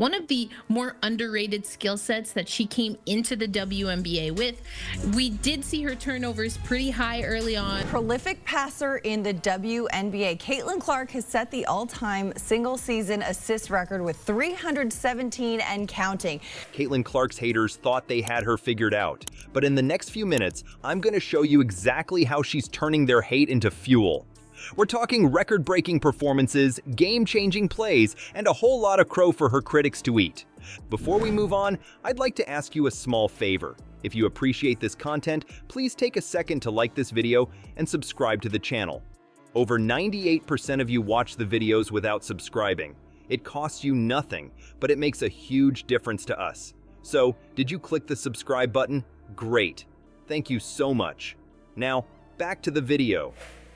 one of the more underrated skill sets that she came into the WNBA with. We did see her turnovers pretty high early on. Prolific passer in the WNBA, Caitlin Clark has set the all-time single-season assist record with 317 and counting. Caitlin Clark's haters thought they had her figured out, but in the next few minutes, I'm going to show you exactly how she's turning their hate into fuel. We're talking record-breaking performances, game-changing plays, and a whole lot of crow for her critics to eat. Before we move on, I'd like to ask you a small favor. If you appreciate this content, please take a second to like this video and subscribe to the channel. Over 98% of you watch the videos without subscribing. It costs you nothing, but it makes a huge difference to us. So, did you click the subscribe button? Great. Thank you so much. Now, back to the video.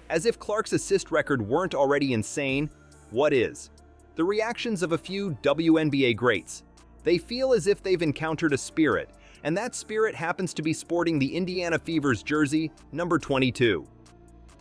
As if Clark's assist record weren't already insane, what is? The reactions of a few WNBA greats. They feel as if they've encountered a spirit, and that spirit happens to be sporting the Indiana Fever's jersey, number 22.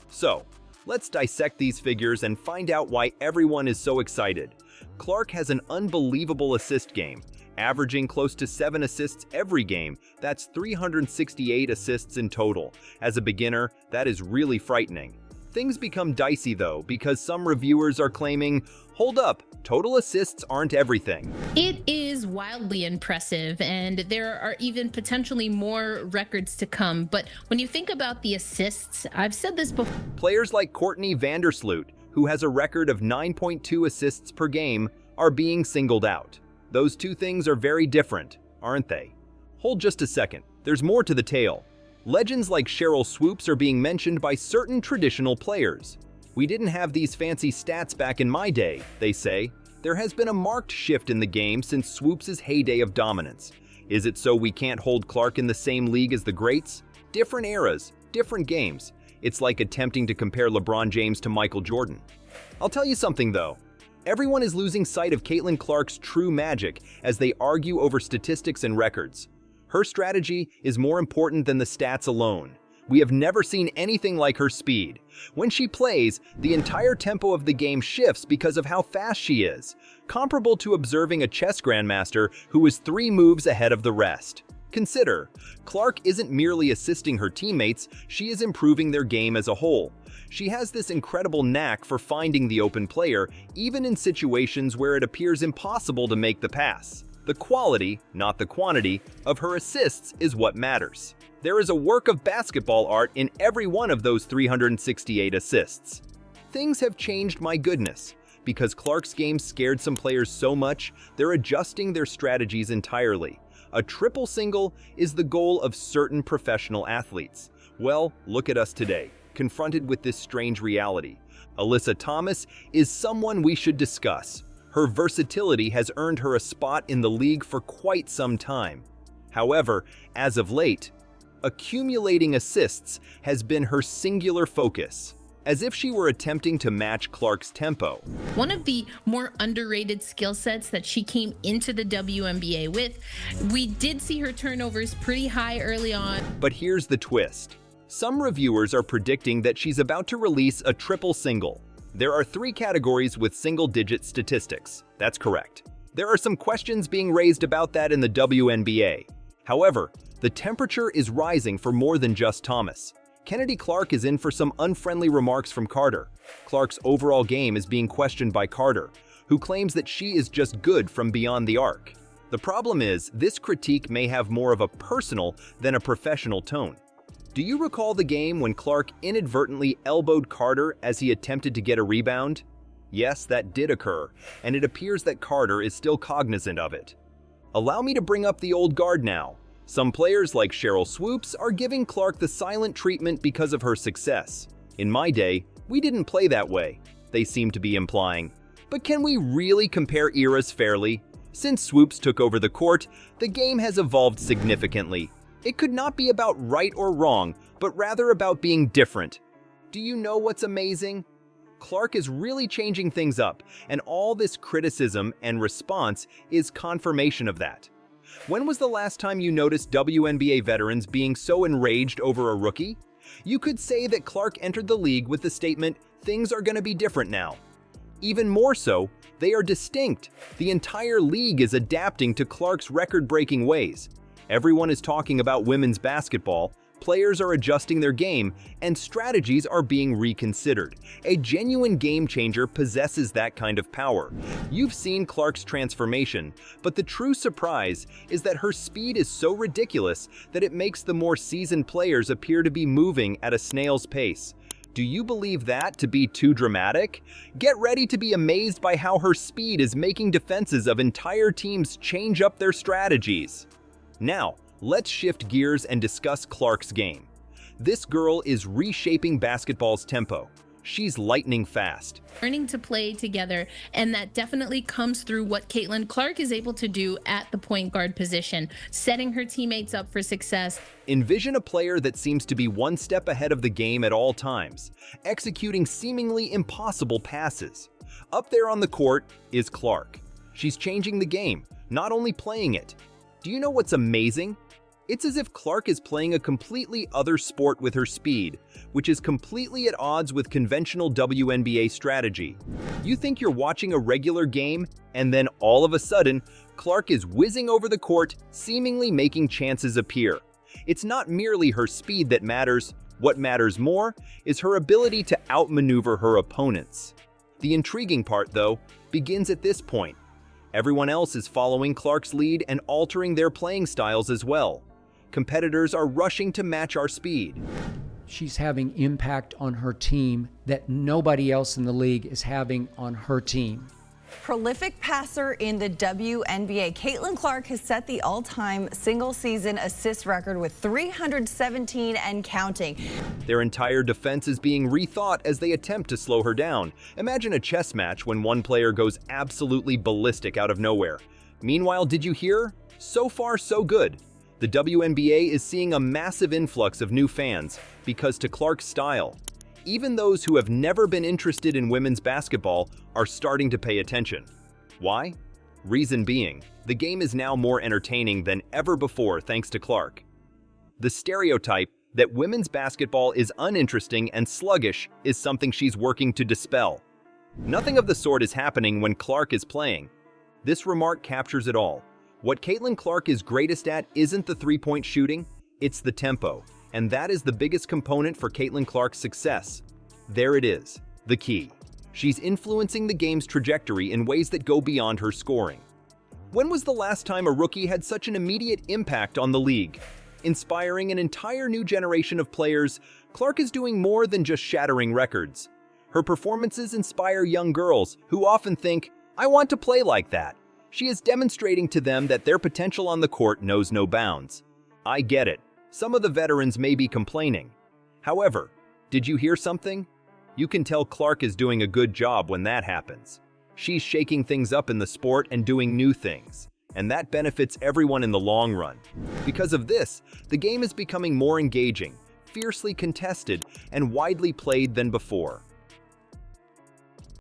So, let's dissect these figures and find out why everyone is so excited. Clark has an unbelievable assist game, averaging close to 7 assists every game. That's 368 assists in total. As a beginner, that is really frightening. Things become dicey though, because some reviewers are claiming, hold up, total assists aren't everything. It is wildly impressive, and there are even potentially more records to come. But when you think about the assists, I've said this before. Players like Courtney Vandersloot, who has a record of 9.2 assists per game, are being singled out. Those two things are very different, aren't they? Hold just a second, there's more to the tale. Legends like Cheryl Swoops are being mentioned by certain traditional players. We didn't have these fancy stats back in my day, they say. There has been a marked shift in the game since Swoops' heyday of dominance. Is it so we can't hold Clark in the same league as the greats? Different eras, different games. It's like attempting to compare LeBron James to Michael Jordan. I'll tell you something though. Everyone is losing sight of Caitlin Clark's true magic as they argue over statistics and records. Her strategy is more important than the stats alone. We have never seen anything like her speed. When she plays, the entire tempo of the game shifts because of how fast she is, comparable to observing a chess grandmaster who is 3 moves ahead of the rest. Consider, Clark isn't merely assisting her teammates, she is improving their game as a whole. She has this incredible knack for finding the open player, even in situations where it appears impossible to make the pass. The quality, not the quantity, of her assists is what matters. There is a work of basketball art in every one of those 368 assists. Things have changed, my goodness. Because Clark's game scared some players so much, they're adjusting their strategies entirely. A triple single is the goal of certain professional athletes. Well, look at us today, confronted with this strange reality. Alyssa Thomas is someone we should discuss. Her versatility has earned her a spot in the league for quite some time. However, as of late, accumulating assists has been her singular focus, as if she were attempting to match Clark's tempo. One of the more underrated skill sets that she came into the WNBA with. We did see her turnovers pretty high early on. But here's the twist. Some reviewers are predicting that she's about to release a triple single. There are 3 categories with single-digit statistics. That's correct. There are some questions being raised about that in the WNBA. However, the temperature is rising for more than just Thomas. Kennedy Clark is in for some unfriendly remarks from Carter. Clark's overall game is being questioned by Carter, who claims that she is just good from beyond the arc. The problem is, this critique may have more of a personal than a professional tone. Do you recall the game when Clark inadvertently elbowed Carter as he attempted to get a rebound? Yes, that did occur, and it appears that Carter is still cognizant of it. Allow me to bring up the old guard now. Some players like Cheryl Swoops are giving Clark the silent treatment because of her success. In my day, we didn't play that way, they seem to be implying. But can we really compare eras fairly? Since Swoops took over the court, the game has evolved significantly. It could not be about right or wrong, but rather about being different. Do you know what's amazing? Clark is really changing things up, and all this criticism and response is confirmation of that. When was the last time you noticed WNBA veterans being so enraged over a rookie? You could say that Clark entered the league with the statement, "Things are going to be different now." Even more so, they are distinct. The entire league is adapting to Clark's record-breaking ways. Everyone is talking about women's basketball, players are adjusting their game, and strategies are being reconsidered. A genuine game changer possesses that kind of power. You've seen Clark's transformation, but the true surprise is that her speed is so ridiculous that it makes the more seasoned players appear to be moving at a snail's pace. Do you believe that to be too dramatic? Get ready to be amazed by how her speed is making defenses of entire teams change up their strategies. Now, let's shift gears and discuss Clark's game. This girl is reshaping basketball's tempo. She's lightning fast. Learning to play together, and that definitely comes through what Caitlin Clark is able to do at the point guard position, setting her teammates up for success. Envision a player that seems to be one step ahead of the game at all times, executing seemingly impossible passes. Up there on the court is Clark. She's changing the game, not only playing it. Do you know what's amazing? It's as if Clark is playing a completely other sport with her speed, which is completely at odds with conventional WNBA strategy. You think you're watching a regular game, and then all of a sudden, Clark is whizzing over the court, seemingly making chances appear. It's not merely her speed that matters. What matters more is her ability to outmaneuver her opponents. The intriguing part, though, begins at this point. Everyone else is following Clark's lead and altering their playing styles as well. Competitors are rushing to match our speed. She's having impact on her team that nobody else in the league is having on her team. Prolific passer in the WNBA, Caitlin Clark has set the all-time single-season assist record with 317 and counting. Their entire defense is being rethought as they attempt to slow her down. Imagine a chess match when one player goes absolutely ballistic out of nowhere. Meanwhile, did you hear? So far, so good. The WNBA is seeing a massive influx of new fans because to Clark's style. Even those who have never been interested in women's basketball are starting to pay attention. Why? Reason being, the game is now more entertaining than ever before thanks to Clark. The stereotype that women's basketball is uninteresting and sluggish is something she's working to dispel. Nothing of the sort is happening when Clark is playing. This remark captures it all. What Caitlin Clark is greatest at isn't the three-point shooting, it's the tempo. And that is the biggest component for Caitlin Clark's success. There it is, the key. She's influencing the game's trajectory in ways that go beyond her scoring. When was the last time a rookie had such an immediate impact on the league? Inspiring an entire new generation of players, Clark is doing more than just shattering records. Her performances inspire young girls who often think, "I want to play like that." She is demonstrating to them that their potential on the court knows no bounds. I get it. Some of the veterans may be complaining. However, did you hear something? You can tell Clark is doing a good job when that happens. She's shaking things up in the sport and doing new things, and that benefits everyone in the long run. Because of this, the game is becoming more engaging, fiercely contested, and widely played than before.